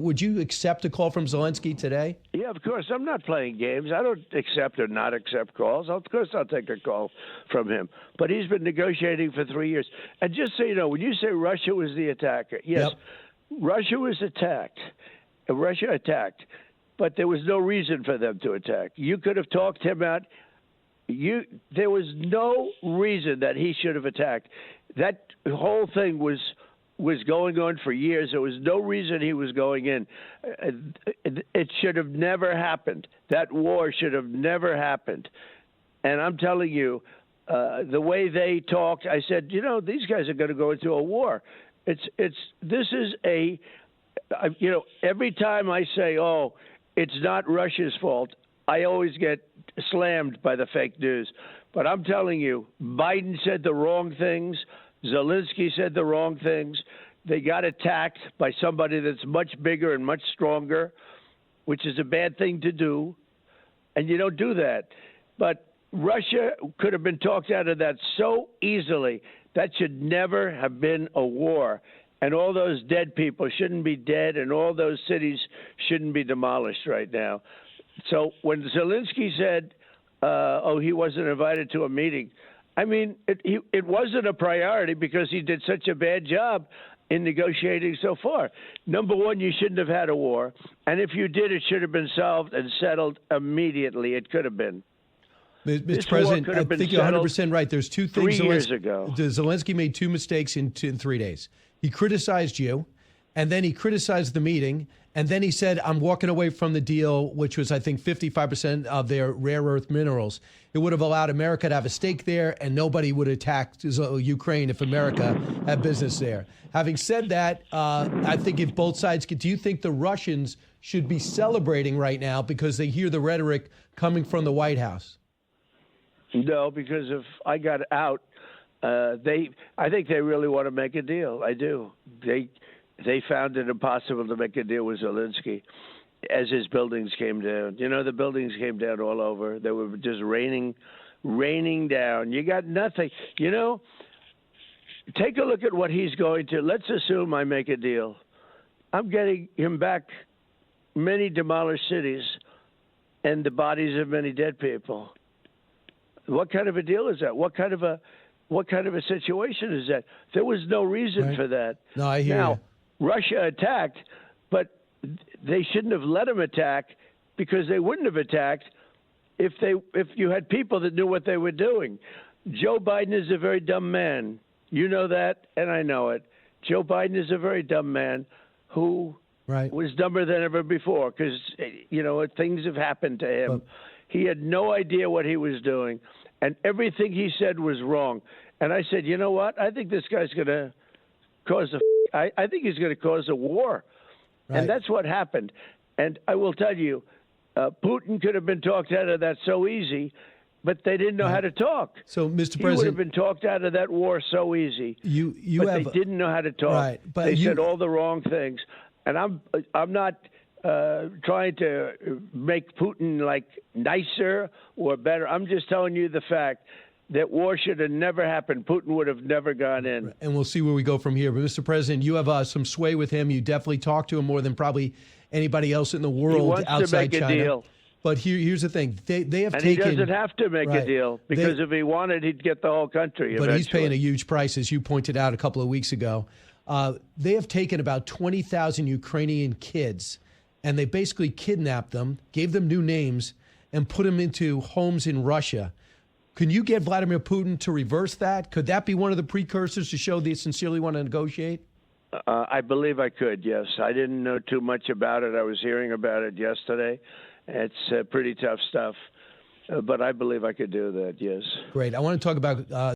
Would you accept a call from Zelensky today? Yeah, of course. I'm not playing games. I don't accept or not accept calls. Of course I'll take a call from him. But he's been negotiating for 3 years. And just so you know, when you say Russia was the attacker, yes, Russia was attacked. Russia attacked. But there was no reason for them to attack. You could have talked him out. There was no reason that he should have attacked. That whole thing was going on for years. There was no reason he was going in. It should have never happened. That war should have never happened. And I'm telling you, the way they talked, I said, these guys are going to go into a war. Every time I say, oh, it's not Russia's fault, I always get slammed by the fake news. But I'm telling you, Biden said the wrong things. Zelensky said the wrong things. They got attacked by somebody that's much bigger and much stronger, which is a bad thing to do. And you don't do that. But Russia could have been talked out of that so easily. That should never have been a war. And all those dead people shouldn't be dead, and all those cities shouldn't be demolished right now. So when Zelensky said, he wasn't invited to a meeting, I mean, it wasn't a priority because he did such a bad job in negotiating so far. Number one, you shouldn't have had a war. And if you did, it should have been solved and settled immediately. It could have been. Mr. President, I think you're 100% right. There's two things. 3 years ago. Zelensky made two mistakes in 3 days. He criticized you, and then he criticized the meeting, and then he said, I'm walking away from the deal, which was, I think, 55% of their rare earth minerals. It would have allowed America to have a stake there, and nobody would attack Ukraine if America had business there. Having said that, I think if both sides do you think the Russians should be celebrating right now because they hear the rhetoric coming from the White House? No, because if I got out, I think they really want to make a deal. I do. They found it impossible to make a deal with Zelensky as his buildings came down. The buildings came down all over. They were just raining down. You got nothing. Take a look at what he's going to. Let's assume I make a deal. I'm getting him back many demolished cities and the bodies of many dead people. What kind of a deal is that? What kind of a situation is that? There was no reason for that. No, I hear now, you. Russia attacked, but they shouldn't have let them attack because they wouldn't have attacked if you had people that knew what they were doing. Joe Biden is a very dumb man. You know that, and I know it. Joe Biden is a very dumb man who was dumber than ever before because, things have happened to him. He had no idea what he was doing, and everything he said was wrong. And I said, you know what? I think this guy's going to cause I think he's going to cause a war. Right. And that's what happened. And I will tell you, Putin could have been talked out of that so easy, but they didn't know how to talk. So, Mr. President, he would have been talked out of that war so easy. They didn't know how to talk. Right, but they said all the wrong things. And I'm not trying to make Putin nicer or better. I'm just telling you the fact that war should have never happened. Putin would have never gone in. And we'll see where we go from here. But, Mr. President, you have some sway with him. You definitely talk to him more than probably anybody else in the world outside China. He wants to make a deal. But here's the thing. They have and taken... he doesn't have to make a deal because if he wanted, he'd get the whole country But eventually. He's paying a huge price, as you pointed out a couple of weeks ago. They have taken about 20,000 Ukrainian kids, and they basically kidnapped them, gave them new names, and put them into homes in Russia. Can you get Vladimir Putin to reverse that? Could that be one of the precursors to show they sincerely want to negotiate? I believe I could, yes. I didn't know too much about it. I was hearing about it yesterday. It's pretty tough stuff. But I believe I could do that, yes. Great. I want to talk about